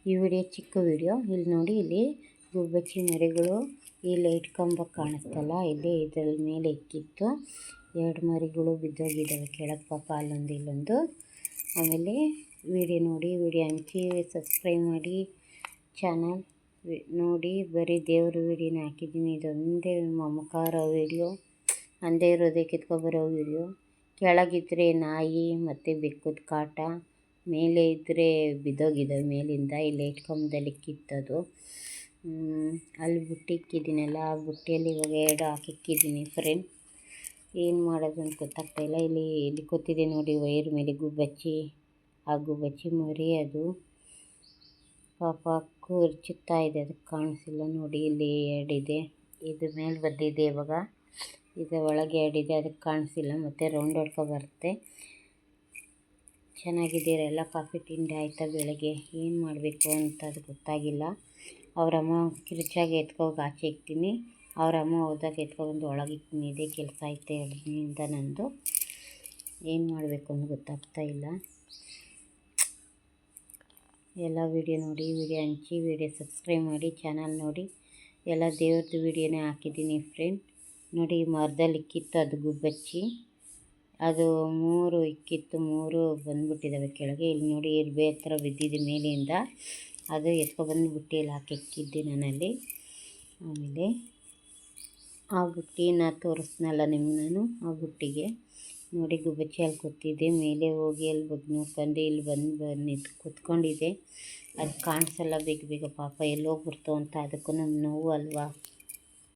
ಈ ವಿಡಿಯೋ ಚಿಕ್ಕ ವಿಡಿಯೋ. ಇಲ್ಲಿ ನೋಡಿ, ಇಲ್ಲಿ ಗುಬ್ಬಚ್ಚಿ ಮರಿಗಳು ಈ ಲೈಟ್ ಕಂಬ ಕಾಣುತ್ತಲ್ಲ, ಇಲ್ಲಿ ಇದರ ಮೇಲೆ ಇಕ್ಕಿತ್ತು. 2 ಮರಿಗಳು ಬಿದ್ದೋಗಿದ್ದಾವೆ ಕೆಳಗೆ ಪಾಪ, ಅಲ್ಲೊಂದು ಇಲ್ಲೊಂದು. ಆಮೇಲೆ ವಿಡಿಯೋ ನೋಡಿ, ವಿಡಿಯೋ ಹಂಚಿ, ಸಬ್ಸ್ಕ್ರೈಬ್ ಮಾಡಿ ಚಾನಲ್ ನೋಡಿ. ಬರೀ ದೇವ್ರ ವಿಡಿಯೋನ ಹಾಕಿದ್ದೀನಿ. ಇದೊಂದೇ ಮಮಕಾರ ವಿಡಿಯೋ, ಅಂದೇ ಇರೋದೇ ಕಿತ್ಕೊಬರೋ ವಿಡಿಯೋ. ಕೆಳಗಿದ್ರೆ ನಾಯಿ ಮತ್ತು ಬೆಕ್ಕದ ಕಾಟ, ಮೇಲೆ ಇದ್ದರೆ ಬಿದ್ದೋಗಿದ್ದಾವೆ ಮೇಲಿಂದ. ಇಲ್ಲಿ ಲೈಟ್ ಕಂಬದಲ್ಲಿ ಕಿತ್ತದು. ಅಲ್ಲಿ ಬುಟ್ಟಿಕ್ಕಿದ್ದೀನಲ್ಲ, ಆ ಬುಟ್ಟಿಯಲ್ಲಿ ಇವಾಗ 2 ಹಾಕಿಕ್ಕಿದ್ದೀನಿ ಫ್ರೆಂಡ್. ಏನು ಮಾಡೋದು ಅಂತ ಗೊತ್ತಾಗ್ತಾಯಿಲ್ಲ. ಇಲ್ಲಿ ಕೂತಿದೆ ನೋಡಿ ವೈರ್ ಮೇಲೆ ಗುಬ್ಬಚ್ಚಿ. ಆ ಗುಬ್ಬಚ್ಚಿ ಮರಿ ಅದು ಪಾಪ ಕೂರ್ಚುತ್ತಾ ಇದೆ, ಅದಕ್ಕೆ ಕಾಣಿಸಿಲ್ಲ ನೋಡಿ. ಇಲ್ಲಿ 2 ಇದೆ, ಇದು ಮೇಲೆ ಬಂದಿದೆ ಇವಾಗ. ಇದು ಒಳಗೆ 2 ಇದೆ, ಅದಕ್ಕೆ ಕಾಣಿಸಿಲ್ಲ. ಮತ್ತು ರೌಂಡ್ ಹೊಡ್ಕೊ ಬರುತ್ತೆ. ಚೆನ್ನಾಗಿದ್ದೀರೆಲ್ಲ? ಕಾಫಿ ತಿಂಡಿ ಆಯಿತಾ ಬೆಳಗ್ಗೆ? ಏನು ಮಾಡಬೇಕು ಅಂತ ಅದು ಗೊತ್ತಾಗಿಲ್ಲ. ಅವರಮ್ಮ ಕಿರುಚಾಗಿ ಎತ್ಕೋಗಿ ಆಚೆ ಇಕ್ತೀನಿ, ಅವರಮ್ಮ ಹೋದಾಗ ಎತ್ಕೊಬಂದು ಒಳಗೆ ಇಕ್ತೀನಿ. ಇದೇ ಕೆಲಸ ಐತೆ 2 ದಿನದಿಂದ ನಂದು. ಏನು ಮಾಡಬೇಕು ಅಂತ ಗೊತ್ತಾಗ್ತಾ ಇಲ್ಲ. ಎಲ್ಲ ವಿಡಿಯೋ ನೋಡಿ, ವಿಡಿಯೋ ಹಂಚಿ, ವಿಡಿಯೋ ಸಬ್ಸ್ಕ್ರೈಬ್ ಮಾಡಿ ಚಾನಲ್ ನೋಡಿ. ಎಲ್ಲ ದೇವ್ರದ್ದು ವಿಡಿಯೋನೇ ಹಾಕಿದ್ದೀನಿ ಫ್ರೆಂಡ್. ನೋಡಿ, ಮರದಲ್ಲಿ ಇಕ್ಕಿತ್ತು ಅದು ಗುಬ್ಬಚ್ಚಿ. ಅದು 3 ಇಕ್ಕಿತ್ತು, 3 ಬಂದುಬಿಟ್ಟಿದ್ದಾವೆ ಕೆಳಗೆ. ಇಲ್ಲಿ ನೋಡಿ, ಇರ್ಬೆ ಹತ್ರ ಬಿದ್ದಿದೆ ಮೇಲಿಂದ. ಅದು ಎತ್ಕೊಬಂದು ಬುಟ್ಟಿಯಲ್ಲಿ ಹಾಕಿಕ್ಕಿದ್ದೆ ನಾನಲ್ಲಿ. ಆಮೇಲೆ ಆ ಬುಟ್ಟಿನ ತೋರಿಸ್ನಲ್ಲ ನಿಮ್ಗೆ ನಾನು. ಆ ಬುಟ್ಟಿಗೆ ನೋಡಿ ಗುಬ್ಬಚ್ಚಿ ಅಲ್ಲಿ ಕೂತಿದ್ದೆ. ಮೇಲೆ ಹೋಗಿ ಅಲ್ಲಿ ಬಗ್ಗೆ ನೋಡ್ಕೊಂಡು ಇಲ್ಲಿ ಬಂದು ನಿಂತು ಕೂತ್ಕೊಂಡಿದ್ದೆ. ಅದು ಕಾಣಿಸಲ್ಲ ಬೇಗ ಬೇಗ ಪಾಪ, ಎಲ್ಲೋಗ್ಬಿಡ್ತು ಅಂತ. ಅದಕ್ಕೂ ನಮ್ಮ ನೋವು ಅಲ್ವಾ.